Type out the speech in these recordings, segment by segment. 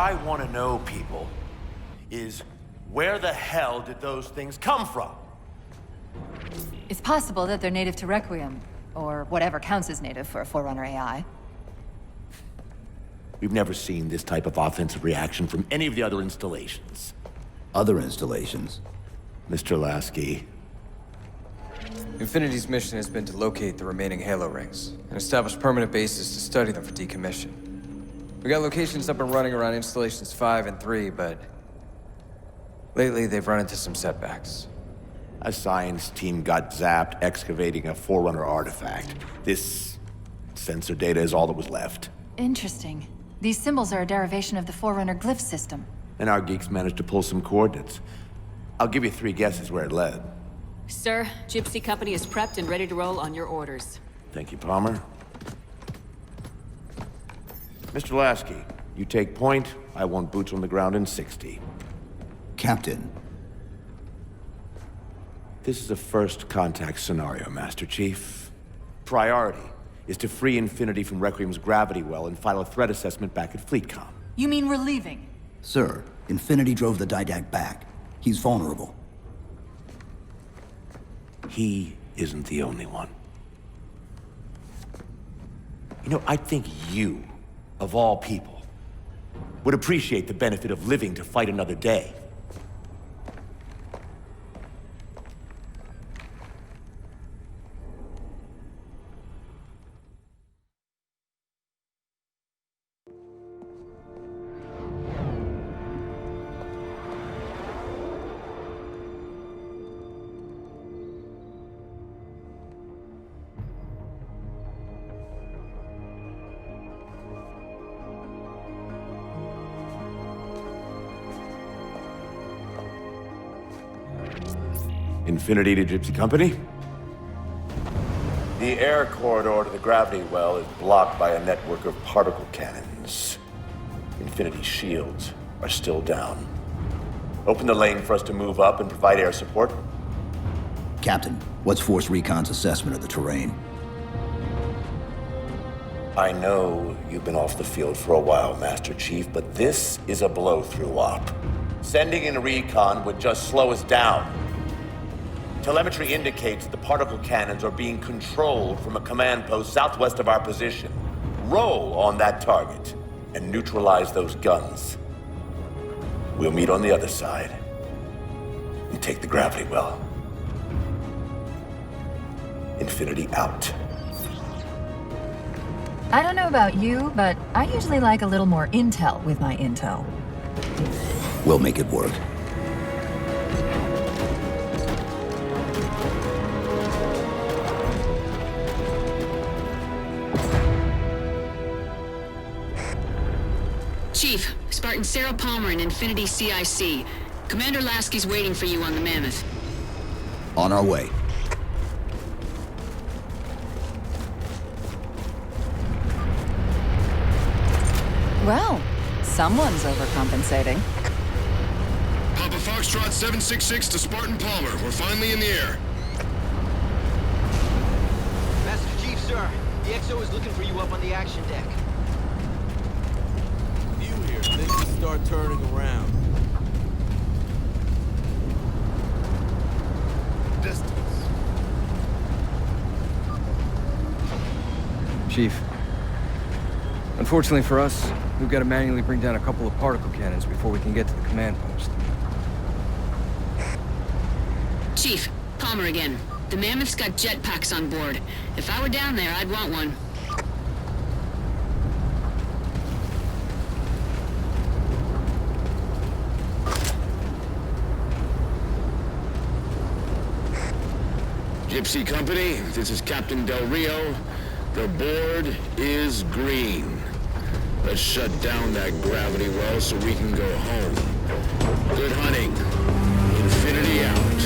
I want to know, people, is where the hell did those things come from? It's possible that they're native to Requiem, or whatever counts as native for a Forerunner AI. We've never seen this type of offensive reaction from any of the other installations. Other installations? Mr. Lasky. Infinity's mission has been to locate the remaining Halo rings, and establish permanent bases to study them for decommission. We got locations up and running around installations 5 and 3, but lately they've run into some setbacks. A science team got zapped excavating a Forerunner artifact. This sensor data is all that was left. Interesting. These symbols are a derivation of the Forerunner glyph system. And our geeks managed to pull some coordinates. I'll give you 3 guesses where it led. Sir, Gypsy Company is prepped and ready to roll on your orders. Thank you, Palmer. Mr. Lasky, you take point. I want boots on the ground in 60. Captain. This is a first contact scenario, Master Chief. Priority is to free Infinity from Requiem's gravity well and file a threat assessment back at FleetCom. You mean we're leaving? Sir, Infinity drove the Didact back. He's vulnerable. He isn't the only one. You know, I think you, of all people, would appreciate the benefit of living to fight another day. Infinity to Gypsy Company? The air corridor to the gravity well is blocked by a network of particle cannons. Infinity's shields are still down. Open the lane for us to move up and provide air support. Captain, what's Force Recon's assessment of the terrain? I know you've been off the field for a while, Master Chief, but this is a blow-through op. Sending in a recon would just slow us down. Telemetry indicates the particle cannons are being controlled from a command post southwest of our position. Roll on that target and neutralize those guns. We'll meet on the other side and take the gravity well. Infinity out. I don't know about you, but I usually like a little more intel with my intel. We'll make it work. Chief, Spartan Sarah Palmer in Infinity CIC. Commander Lasky's waiting for you on the Mammoth. On our way. Well, someone's overcompensating. Papa Foxtrot 766 to Spartan Palmer. We're finally in the air. Master Chief, sir. The XO is looking for you up on the action deck. You here, things start turning around. Distance. Chief. Unfortunately for us, we've got to manually bring down a couple of particle cannons before we can get to the command post. Chief, Palmer again. The Mammoth's got jetpacks on board. If I were down there, I'd want one. Gypsy Company, this is Captain Del Rio. The board is green. Let's shut down that gravity well so we can go home. Good hunting. Infinity out.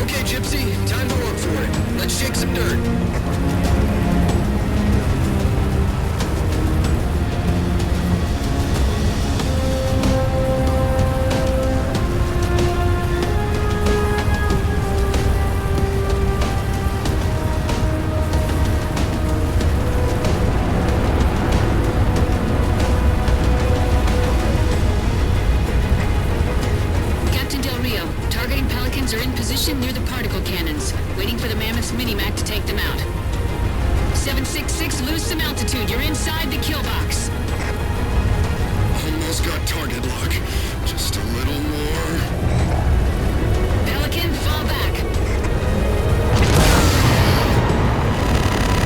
Okay, Gypsy, time to work for it. Let's shake some dirt. are in position near the particle cannons, waiting for the Mammoth's mini-Mac to take them out. 766, lose some altitude. You're inside the kill box. Almost got target lock. Just a little more. Pelican, fall back.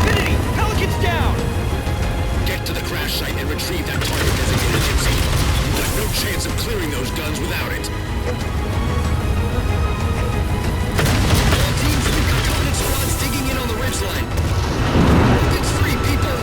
Infinity! Pelican's down! Get to the crash site and retrieve that target designated Gypsy. You've got no chance of clearing those guns without it. All teams, we've got Covenant squads digging in on the ridgeline. It's free, people!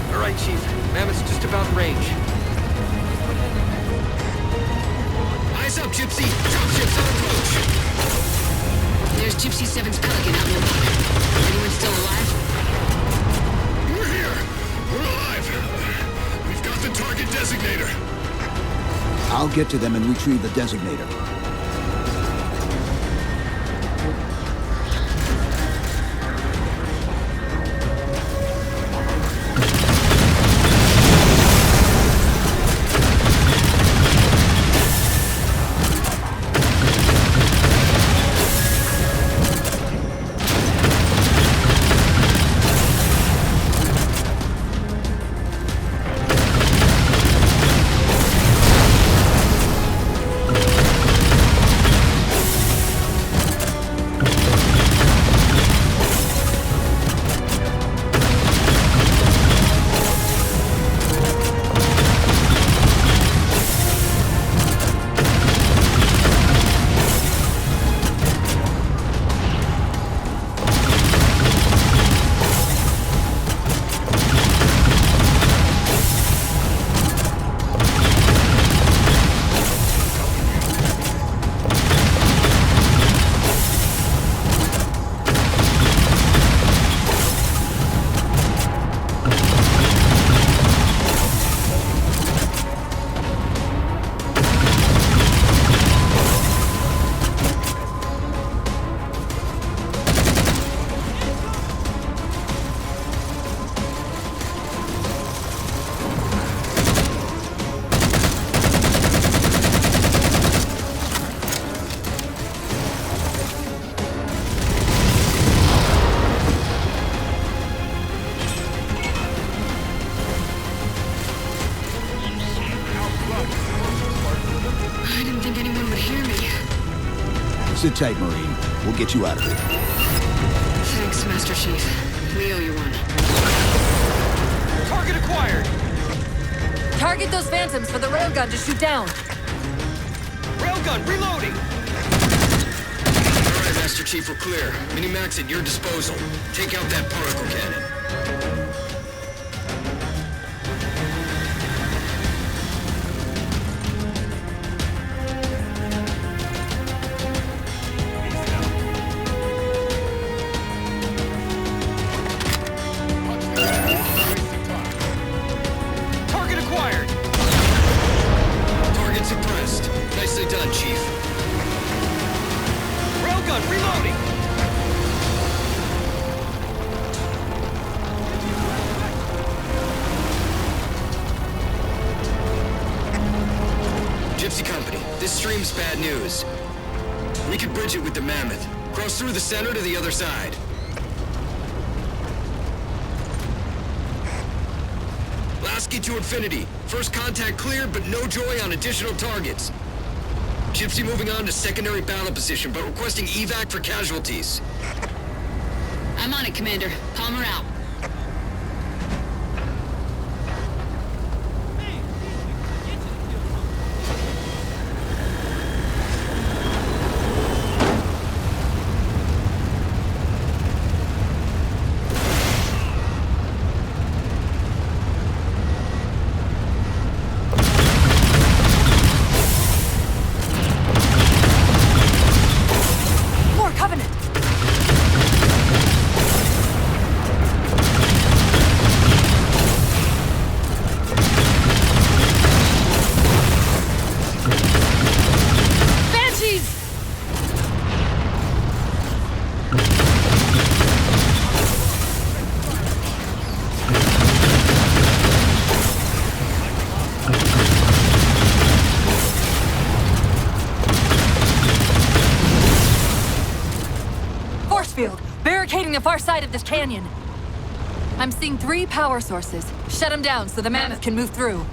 All right, Chief. Mammoth's just about in range. Eyes up, Gypsy! Dropships on approach! There's Gypsy 7's Pelican out in the water. Anyone still alive? We're here! We're alive! We've got the target designator! I'll get to them and retrieve the designator. I didn't think anyone would hear me. Sit tight, Marine. We'll get you out of here. Thanks, Master Chief. We owe you one. Target acquired! Target those phantoms for the railgun to shoot down. Railgun reloading! All right, Master Chief, we're clear. Mini-Mac's at your disposal. Take out that particle cannon. Target acquired! Target suppressed. Nicely done, Chief. Railgun reloading! Gypsy Company, this stream's bad news. We could bridge it with the Mammoth. Cross through the center to the other side. Lasky to Infinity. First contact cleared, but no joy on additional targets. Gypsy moving on to secondary battle position, but requesting evac for casualties. I'm on it, Commander. Palmer out. field, barricading the far side of this canyon. I'm seeing 3 power sources. Shut them down so the mammoth can move through.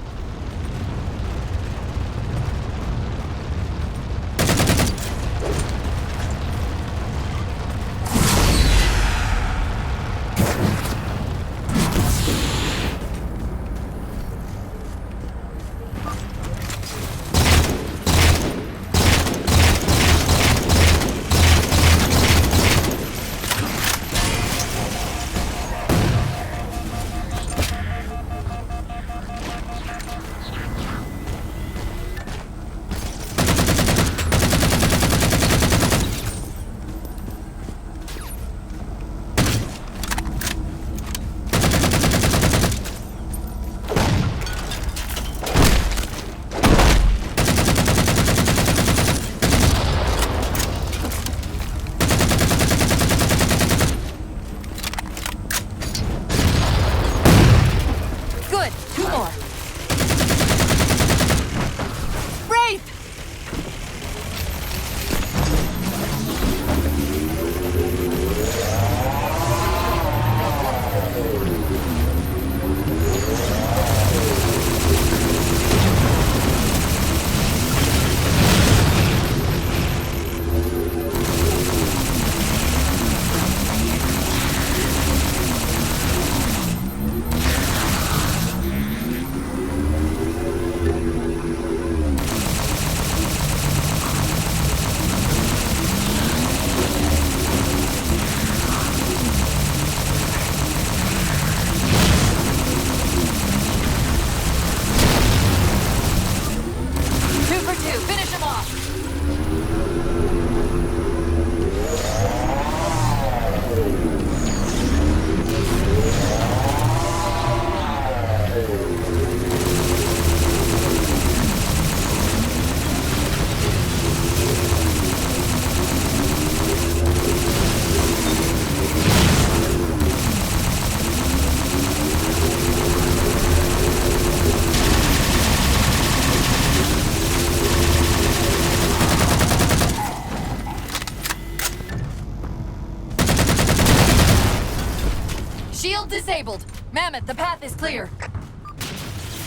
Shield disabled. Mammoth, the path is clear.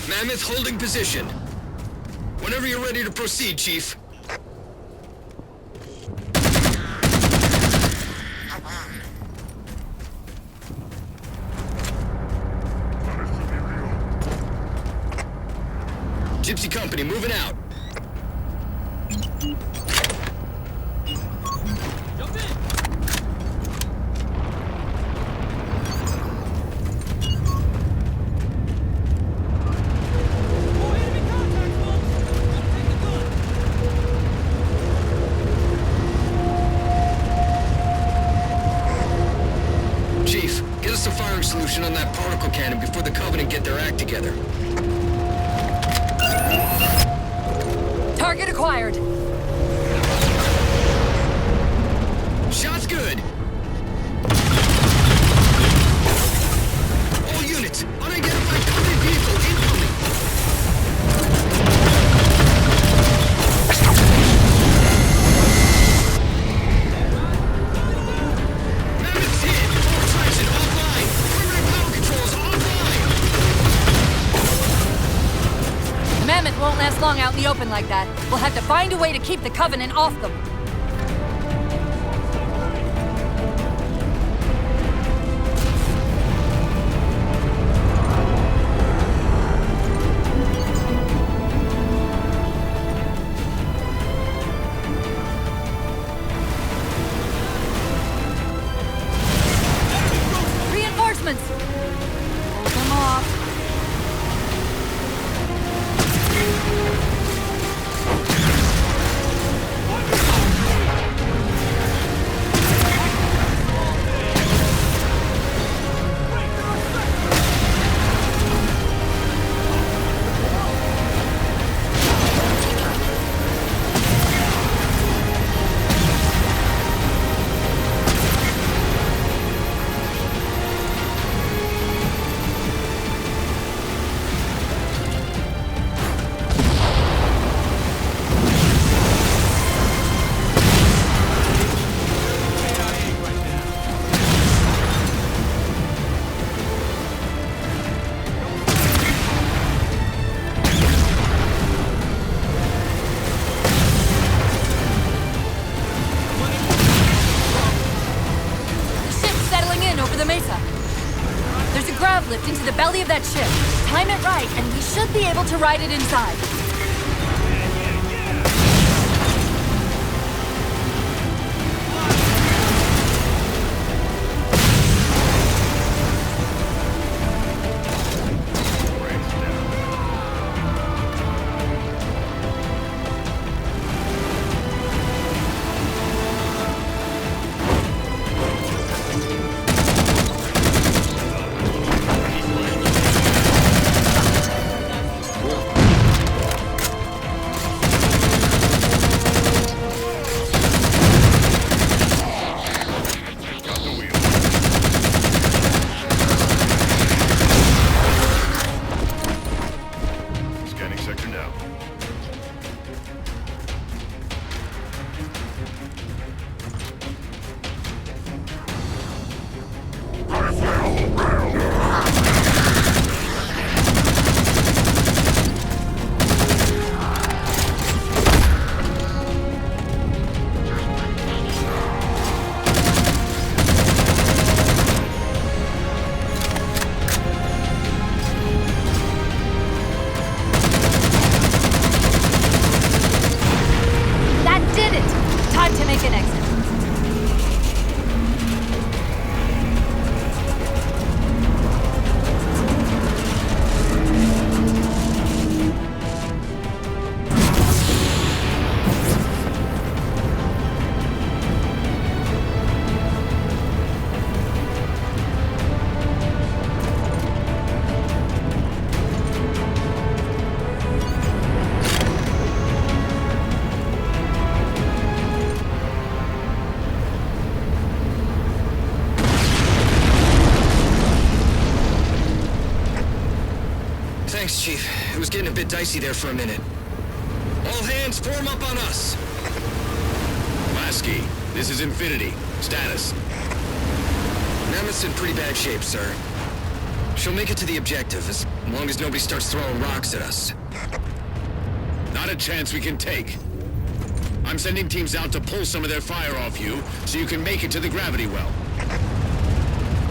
Mammoth holding position. Whenever you're ready to proceed, Chief. Gypsy Company moving out. Jump in! Chief, get us a firing solution on that particle cannon before the Covenant get their act together. Target acquired. Shot's good. All units, unidentified Covenant vehicle incoming. Mammoth's hit. Full traction offline. Permanent power controls offline. The Mammoth won't last long out in the open like that. We'll have to find a way to keep the Covenant off them. Reinforcements! Hold them off. lift into the belly of that ship. Time it right, and we should be able to ride it inside. Thanks, Chief. It was getting a bit dicey there for a minute. All hands form up on us! Lasky, this is Infinity. Status. Mammoth's in pretty bad shape, sir. She'll make it to the objective, as long as nobody starts throwing rocks at us. Not a chance we can take. I'm sending teams out to pull some of their fire off you, so you can make it to the gravity well.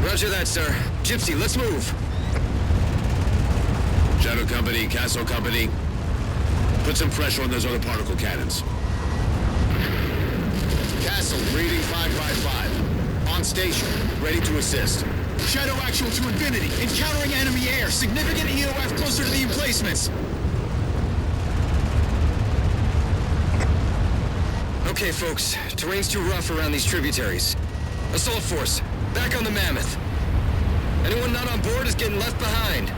Roger that, sir. Gypsy, let's move! Shadow Company, Castle Company, put some pressure on those other particle cannons. Castle, reading 555. On station, ready to assist. Shadow actual to Infinity. Encountering enemy air. Significant EOF closer to the emplacements. Okay, folks. Terrain's too rough around these tributaries. Assault force, back on the Mammoth. Anyone not on board is getting left behind.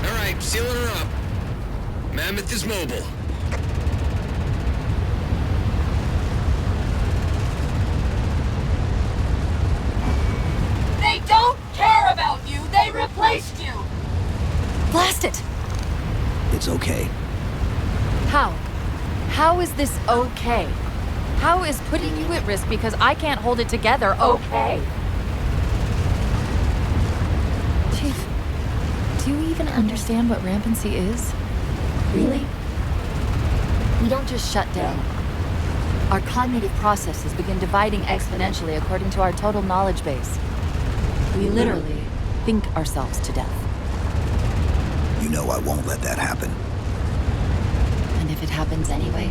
All right, sealing her up. Mammoth is mobile. They don't care about you! They replaced you! Blast it! It's okay. How? How is this okay? How is putting you at risk because I can't hold it together okay? Chief, do you even understand what rampancy is? Really? We don't just shut down. Our cognitive processes begin dividing exponentially according to our total knowledge base. We literally think ourselves to death. You know I won't let that happen. And if it happens anyway?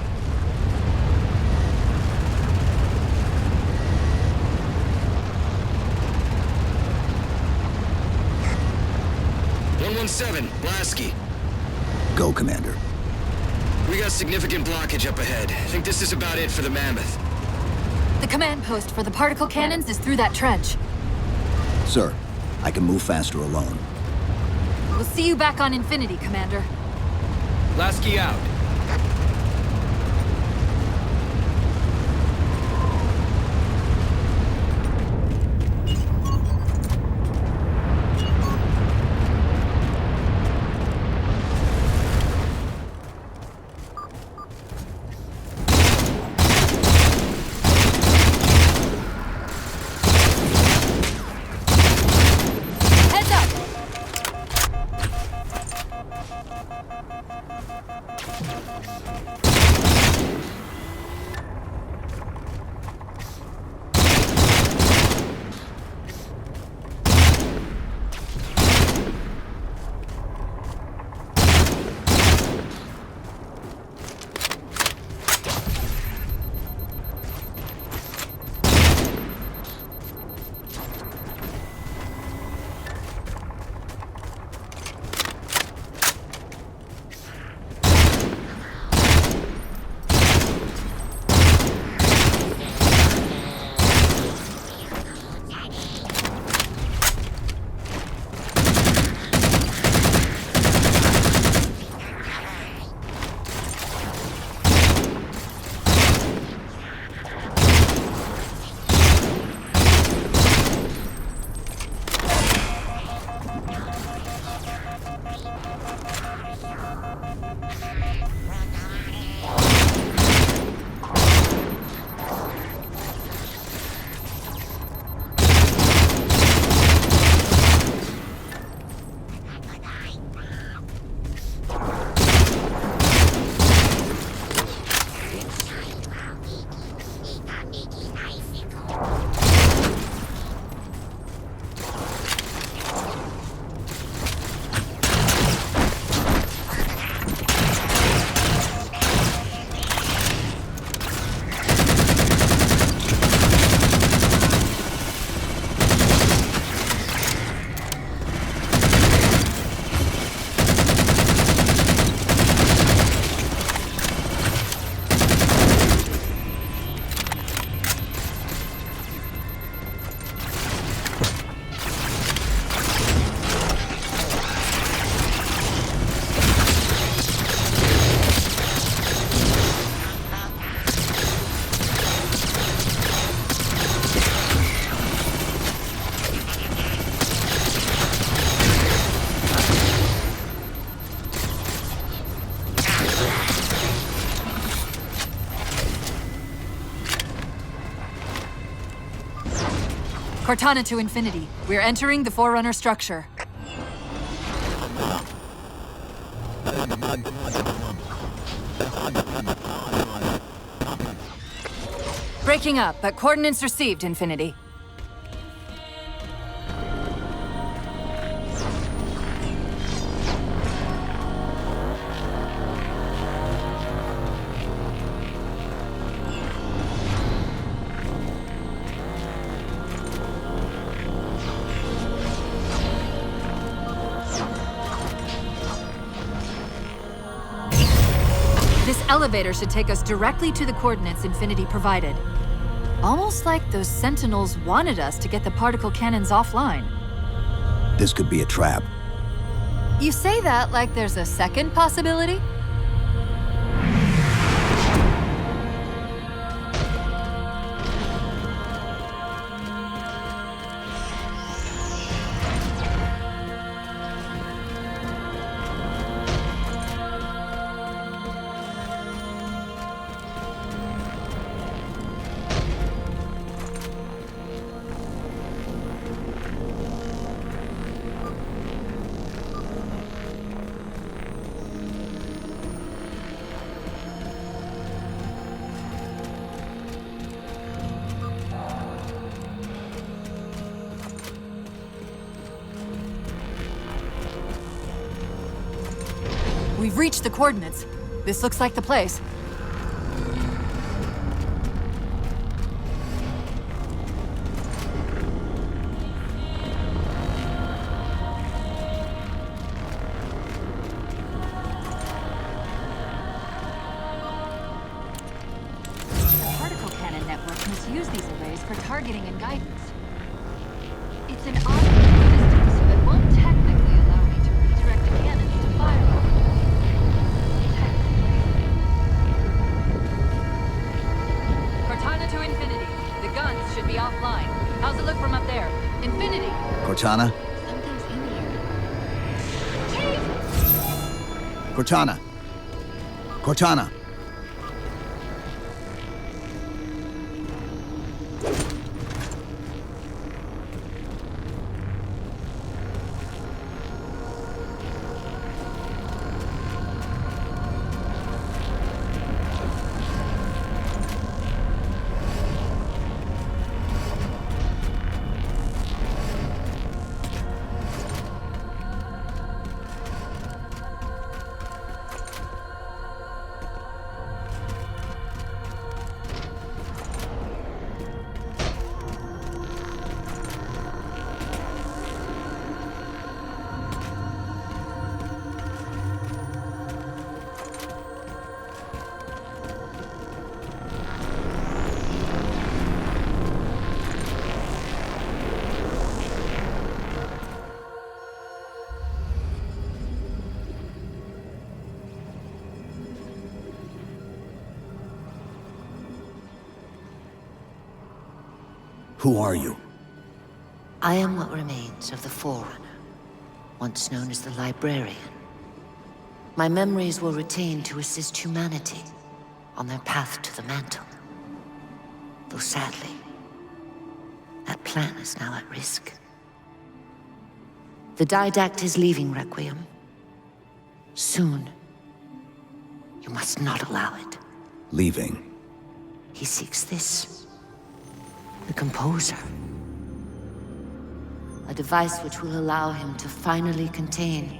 Seven, Lasky. Go, Commander. We got significant blockage up ahead. I think this is about it for the Mammoth. The command post for the particle cannons is through that trench. Sir, I can move faster alone. We'll see you back on Infinity, Commander. Lasky out. Cortana to Infinity. We're entering the Forerunner structure. Breaking up, but coordinates received, Infinity. This elevator should take us directly to the coordinates Infinity provided. Almost like those Sentinels wanted us to get the particle cannons offline. This could be a trap. You say that like there's a second possibility? We've reached the coordinates. This looks like the place. The particle cannon network must use these arrays for targeting and guidance. It's an odd system, so it won't technically allow me to redirect the cannons to fire on. Cortana to Infinity. The guns should be offline. How's it look from up there? Infinity! Cortana? Something's in here. Cortana! Cortana! Who are you? I am what remains of the Forerunner, once known as the Librarian. My memories were retained to assist humanity on their path to the mantle. Though sadly, that plan is now at risk. The Didact is leaving Requiem. Soon. You must not allow it. Leaving? He seeks this. The Composer. A device which will allow him to finally contain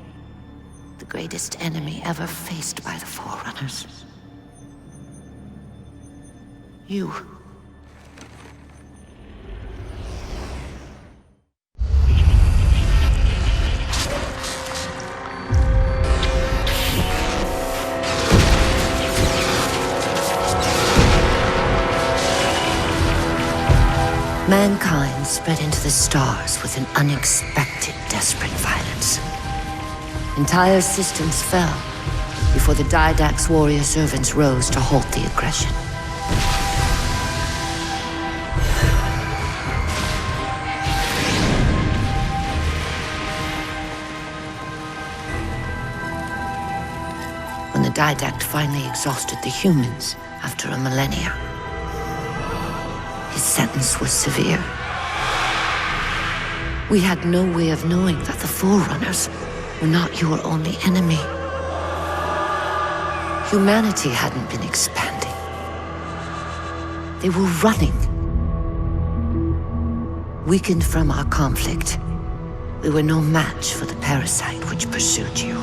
the greatest enemy ever faced by the Forerunners. You. Mankind spread into the stars with an unexpected, desperate violence. Entire systems fell before the Didact's warrior servants rose to halt the aggression. When the Didact finally exhausted the humans after a millennia, his sentence was severe. We had no way of knowing that the Forerunners were not your only enemy. Humanity hadn't been expanding. They were running. Weakened from our conflict, we were no match for the parasite which pursued you.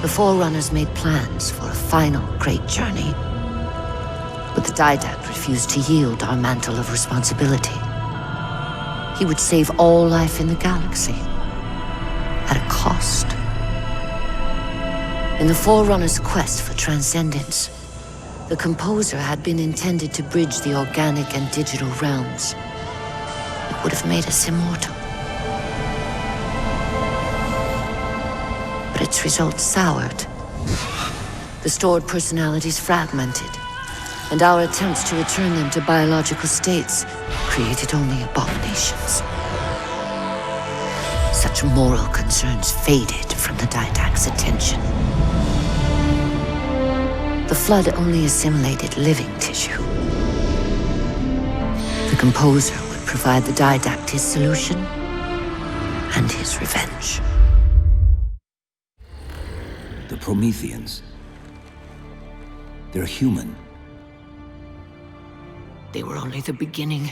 The Forerunners made plans for a final great journey, but the Didact refused to yield our mantle of responsibility. He would save all life in the galaxy, at a cost. In the Forerunners' quest for transcendence, the Composer had been intended to bridge the organic and digital realms. It would have made us immortal. But its results soured. The stored personalities fragmented, and our attempts to return them to biological states created only abominations. Such moral concerns faded from the Didact's attention. The Flood only assimilated living tissue. The Composer would provide the Didact his solution and his revenge. The Prometheans. They're human. They were only the beginning.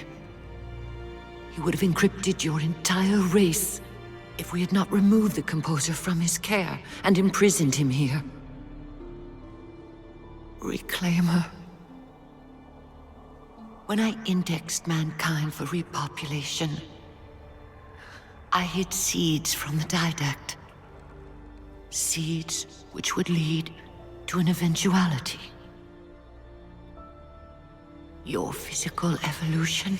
He would have encrypted your entire race if we had not removed the Composer from his care and imprisoned him here. Reclaimer. When I indexed mankind for repopulation, I hid seeds from the Didact. Seeds which would lead to an eventuality. Your physical evolution.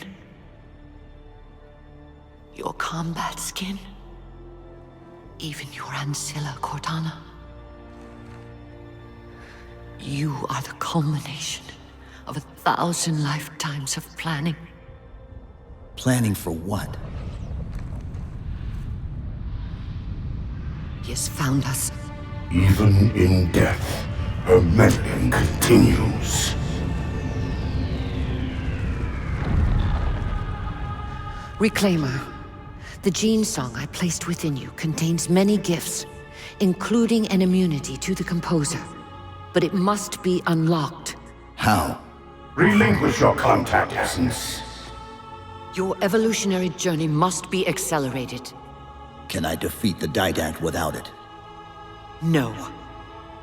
Your combat skin. Even your Ancilla Cortana. You are the culmination of 1,000 lifetimes of planning. Planning for what? He has found us. Even in death, her meddling continues. Reclaimer. The gene song I placed within you contains many gifts, including an immunity to the Composer. But it must be unlocked. How? Relinquish your contact essence. Your evolutionary journey must be accelerated. Can I defeat the Didact without it? No.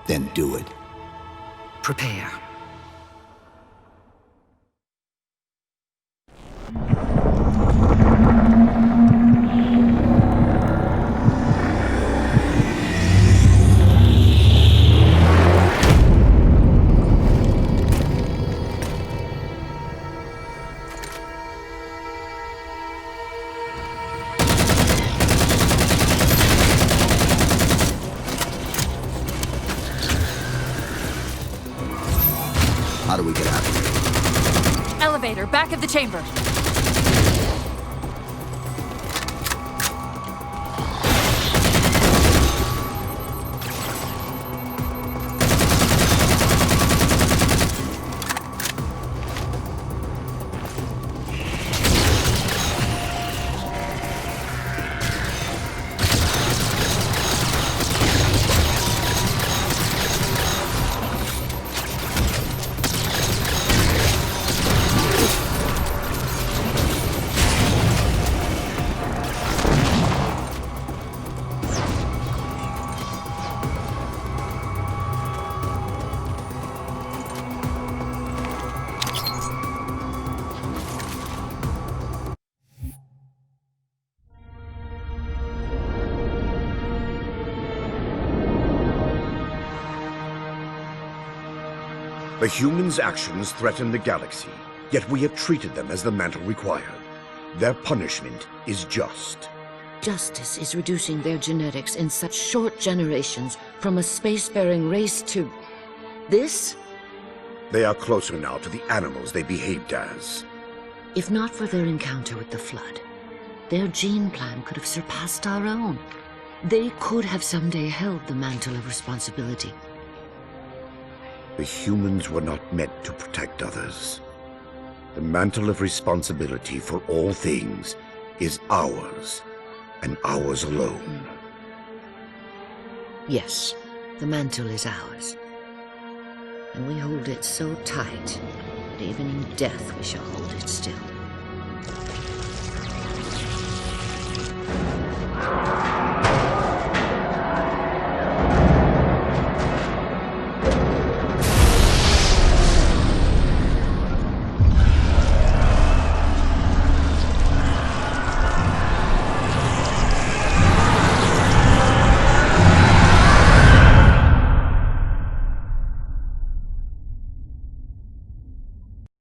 Then do it. Prepare. How do we get out of here? Elevator, back of the chamber. The humans' actions threaten the galaxy, yet we have treated them as the mantle required. Their punishment is just. Justice is reducing their genetics in such short generations from a spacefaring race to... this? They are closer now to the animals they behaved as. If not for their encounter with the Flood, their gene plan could have surpassed our own. They could have someday held the mantle of responsibility. The humans were not meant to protect others. The mantle of responsibility for all things is ours, and ours alone. Yes, the mantle is ours. And we hold it so tight that even in death we shall hold it still.